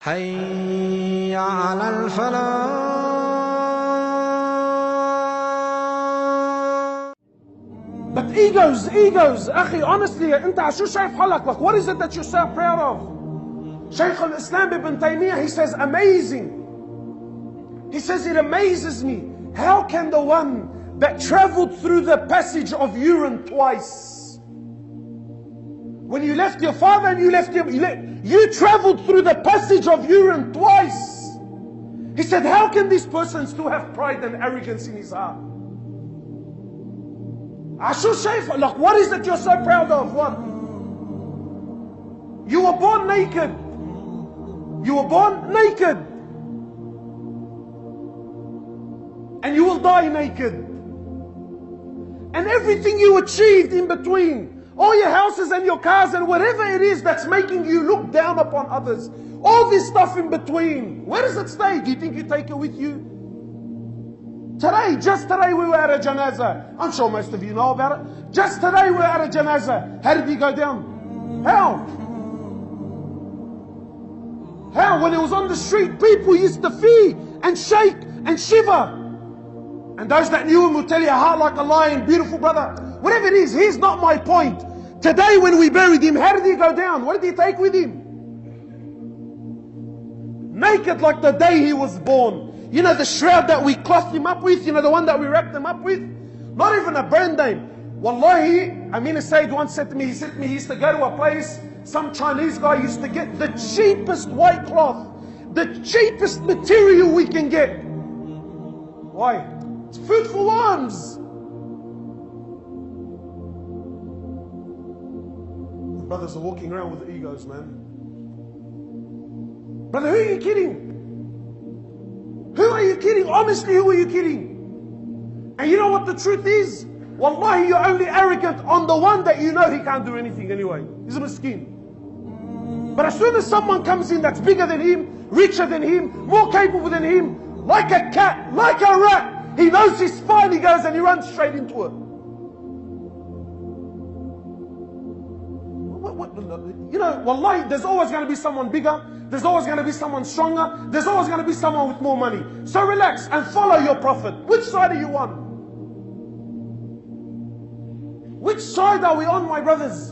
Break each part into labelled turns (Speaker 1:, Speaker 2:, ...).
Speaker 1: حي على الفلاح.
Speaker 2: But egos, أخي, honestly, أنت شو شايف حالك? Like, what is it that you're so proud of? Shaykh al-Islam ibn Taymiyyah, he says, amazing. He says, it amazes me. How can the one that traveled through the passage of urine twice, when you left your father and you traveled through the passage of urine twice. He said, how can this person still have pride and arrogance in his heart? Ashu Shaykh, like, what is it you're so proud of? What? You were born naked. You were born naked. And you will die naked. And everything you achieved in between, all your houses and your cars and whatever it is that's making you look down upon others, all this stuff in between, where does it stay? Do you think you take it with you? Today, just today we were at a janazah. I'm sure most of you know about it. Just today we were at a janazah. How did he go down? How? How? When it was on the street, people used to fear and shake and shiver. And those that knew him will tell you, a heart like a lion, beautiful brother. Whatever it is, here's not my point. Today when we buried him, how did he go down? What did he take with him? Naked like the day he was born. You know the shroud that we clothed him up with? You know the one that we wrapped him up with? Not even a brand name. Wallahi, Amin Said once said to me, he used to go to a place, some Chinese guy used to get the cheapest white cloth, the cheapest material we can get. Why? It's food for worms. The brothers are walking around with egos, man. Brother, who are you kidding? Who are you kidding? Honestly, who are you kidding? And you know what the truth is? Wallahi, you're only arrogant on the one that you know he can't do anything anyway. He's a miskin. But as soon as someone comes in that's bigger than him, richer than him, more capable than him, like a cat, like a rat, he knows his spine, he goes and he runs straight into it. You know, wallahi, there's always going to be someone bigger. There's always going to be someone stronger. There's always going to be someone with more money. So relax and follow your Prophet. Which side are you on? Which side are we on, my brothers?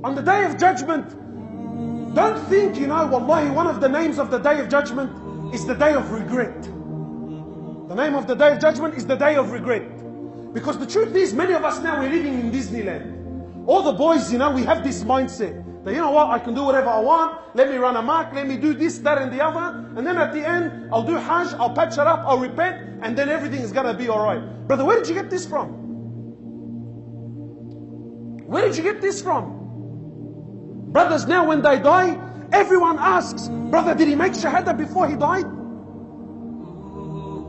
Speaker 2: On the Day of Judgment, don't think, you know, wallahi, one of the names of the Day of Judgment is the Day of Regret. The name of the Day of Judgment is the Day of Regret. Because the truth is, many of us now, we're living in Disneyland. All the boys, you know, we have this mindset that, you know what, I can do whatever I want, let me run amok, let me do this, that and the other, and then at the end, I'll do Hajj, I'll patch it up, I'll repent, and then everything is going to be alright. Brother, where did you get this from? Where did you get this from? Brothers, now when they die, everyone asks, brother, did he make shahada before he died?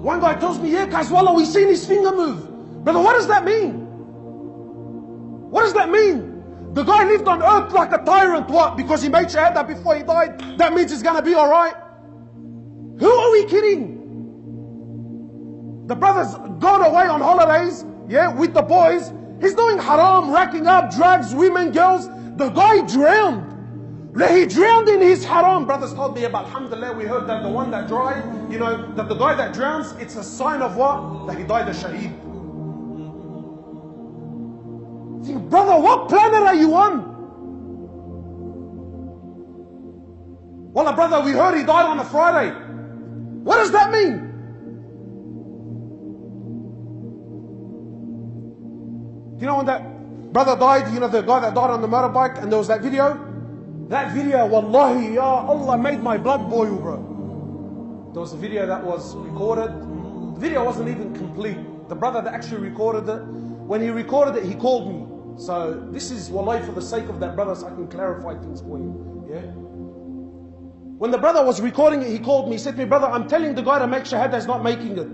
Speaker 2: One guy tells me, yeah, guys, wallah, we seen his finger move. Brother, what does that mean? What does that mean? The guy lived on earth like a tyrant, what? Because he made shahada before he died, that means it's going to be alright? Who are we kidding? The brother's gone away on holidays, yeah, with the boys. He's doing haram, racking up drugs, women, girls. The guy drowned. He drowned in his haram. Brothers told me about, Alhamdulillah, we heard that the one that died, you know, that the guy that drowns, it's a sign of what? That he died a shaheed. Think, brother, what planet are you on? Well, brother, we heard he died on a Friday. What does that mean? You know when that brother died, you know, the guy that died on the motorbike, and there was that video? That video, wallahi, ya Allah, made my blood boil, bro. There was a video that was recorded. The video wasn't even complete. The brother that actually recorded it, when he recorded it, he called me. So this is, wallahi, for the sake of that brother, so I can clarify things for you. Yeah? When the brother was recording it, he called me. He said to me, brother, I'm telling the guy to make shahada, he's not making it.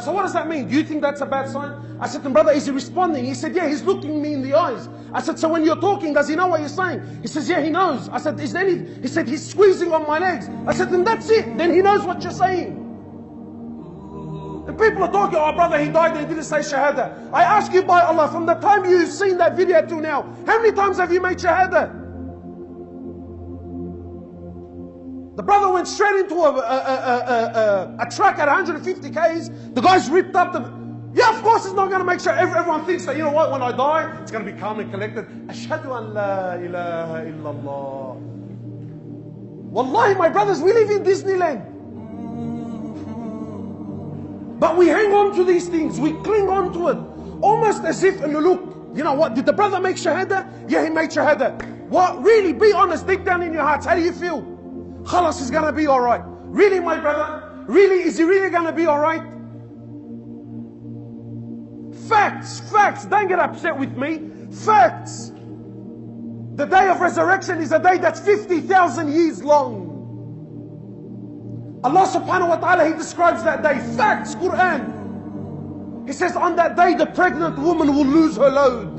Speaker 2: So what does that mean? Do you think that's a bad sign? I said to him, brother, is he responding? He said, yeah, he's looking me in the eyes. I said, so when you're talking, does he know what you're saying? He says, yeah, he knows. I said, is there any? He said, he's squeezing on my legs. I said, then that's it. Then he knows what you're saying. The people are talking, oh brother, he died and he didn't say shahada. I ask you by Allah, from the time you've seen that video till now, how many times have you made shahada? The brother went straight into a truck at 150 Ks. The guy's ripped up the... Yeah, of course it's not going to make sure everyone thinks that, you know what, when I die, it's going to be calm and collected. Ashhadu an la ilaha illallah. Wallahi, my brothers, we live in Disneyland. But we hang on to these things. We cling on to it. Almost as if, and look, you know what, did the brother make shahada? Yeah, he made shahada. What? Really, be honest, deep down in your hearts, how do you feel? Khalas, he's going to be alright. Really, my brother? Really, is he really going to be alright? Facts, facts. Don't get upset with me. Facts. The day of resurrection is a day that's 50,000 years long. Allah subhanahu wa ta'ala, He describes that day. Facts, Quran. He says on that day the pregnant woman will lose her load.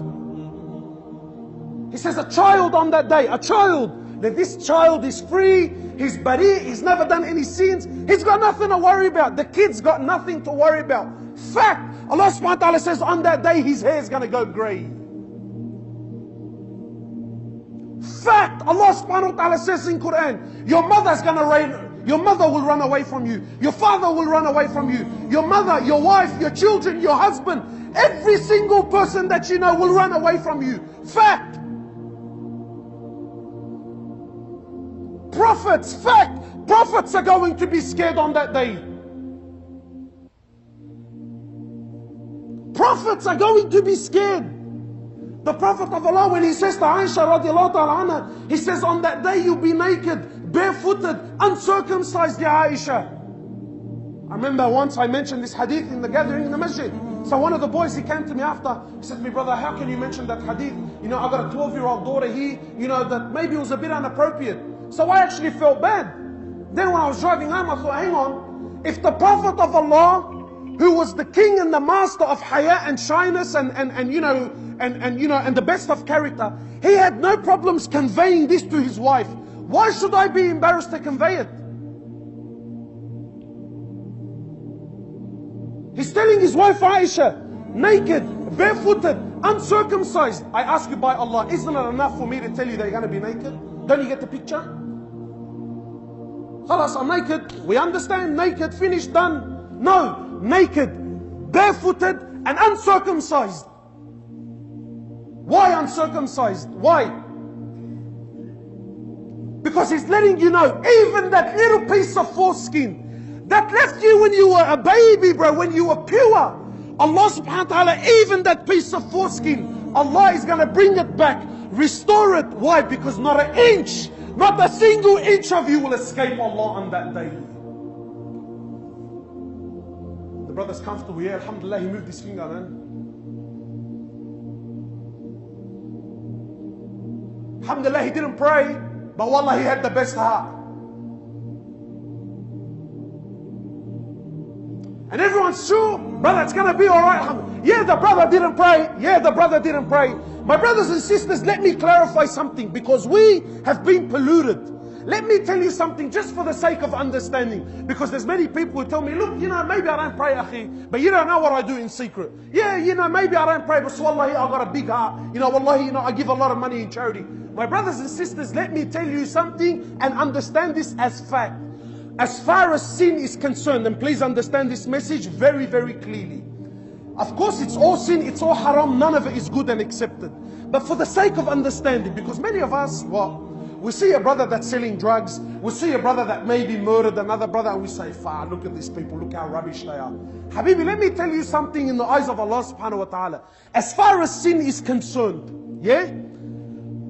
Speaker 2: He says a child on that day, a child, that this child is free, he's bari, he's never done any sins, he's got nothing to worry about. The kid's got nothing to worry about. Fact. Allah subhanahu wa ta'ala says on that day his hair is going to go grey. Fact. Allah subhanahu wa ta'ala says in Quran, your mother's going to reign. Your mother will run away from you. Your father will run away from you. Your mother, your wife, your children, your husband, every single person that you know will run away from you. Fact. Prophets, fact. Prophets are going to be scared on that day. Prophets are going to be scared. The Prophet of Allah, when he says to Aisha radiallahu ta'ala anha, he says on that day you'll be naked, barefooted, uncircumcised, ya Aisha. I remember once I mentioned this hadith in the gathering in the masjid. So one of the boys, he came to me after, he said to me, brother, how can you mention that hadith? You know, I've got a 12-year-old daughter here, you know, that maybe it was a bit inappropriate. So I actually felt bad. Then when I was driving home, I thought, hang on, if the Prophet of Allah, who was the king and the master of haya and shyness and the best of character, he had no problems conveying this to his wife. Why should I be embarrassed to convey it? He's telling his wife Aisha, naked, barefooted, uncircumcised. I ask you by Allah, isn't it enough for me to tell you that you're going to be naked? Don't you get the picture? Khalas, I'm naked. We understand, naked, finished, done. No, naked, barefooted, and uncircumcised. Why uncircumcised? Why? Because he's letting you know, even that little piece of foreskin that left you when you were a baby, bro, when you were pure, Allah subhanahu wa ta'ala, even that piece of foreskin, Allah is going to bring it back, restore it. Why? Because not an inch, not a single inch of you will escape Allah on that day. The brother's comfortable here. Alhamdulillah, he moved his finger, man. Alhamdulillah, he didn't pray, but wallah, he had the best heart. And everyone's sure, brother, it's going to be all right. Yeah, the brother didn't pray. Yeah, the brother didn't pray. My brothers and sisters, let me clarify something, because we have been polluted. Let me tell you something just for the sake of understanding. Because there's many people who tell me, look, you know, maybe I don't pray, akhi, but you don't know what I do in secret. Yeah, you know, maybe I don't pray, but wallahi, I've got a big heart. You know, wallahi, you know, I give a lot of money in charity. My brothers and sisters, let me tell you something and understand this as fact. As far as sin is concerned, and please understand this message very, very clearly. Of course, it's all sin, it's all haram, none of it is good and accepted. But for the sake of understanding, because many of us, well, we see a brother that's selling drugs, we see a brother that maybe murdered another brother, and we say, far, look at these people, look how rubbish they are. Habibi, let me tell you something in the eyes of Allah subhanahu wa ta'ala. As far as sin is concerned, yeah?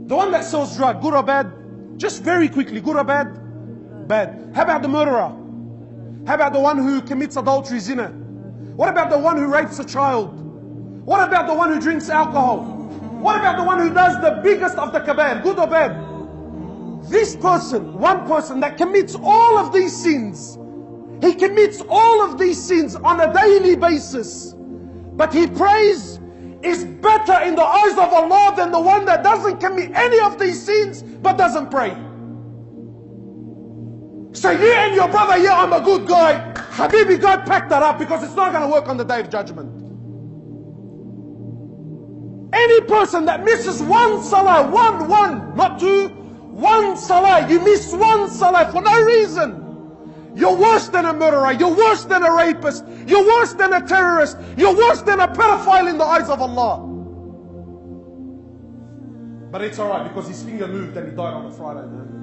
Speaker 2: The one that sells drugs, good or bad? Just very quickly, good or bad? Bad. How about the murderer? How about the one who commits adultery, zina? What about the one who rapes a child? What about the one who drinks alcohol? What about the one who does the biggest of the kabair, good or bad? This person, one person that commits all of these sins, he commits all of these sins on a daily basis, but he prays, is better in the eyes of Allah than the one that doesn't commit any of these sins but doesn't pray. So you and your brother, yeah, I'm a good guy. Habibi, go pack that up because it's not going to work on the Day of Judgment. Any person that misses one salah, one, not two, one salah, you miss one salah for no reason, you're worse than a murderer, you're worse than a rapist, you're worse than a terrorist, you're worse than a pedophile in the eyes of Allah. But it's alright because his finger moved and he died on a Friday, man.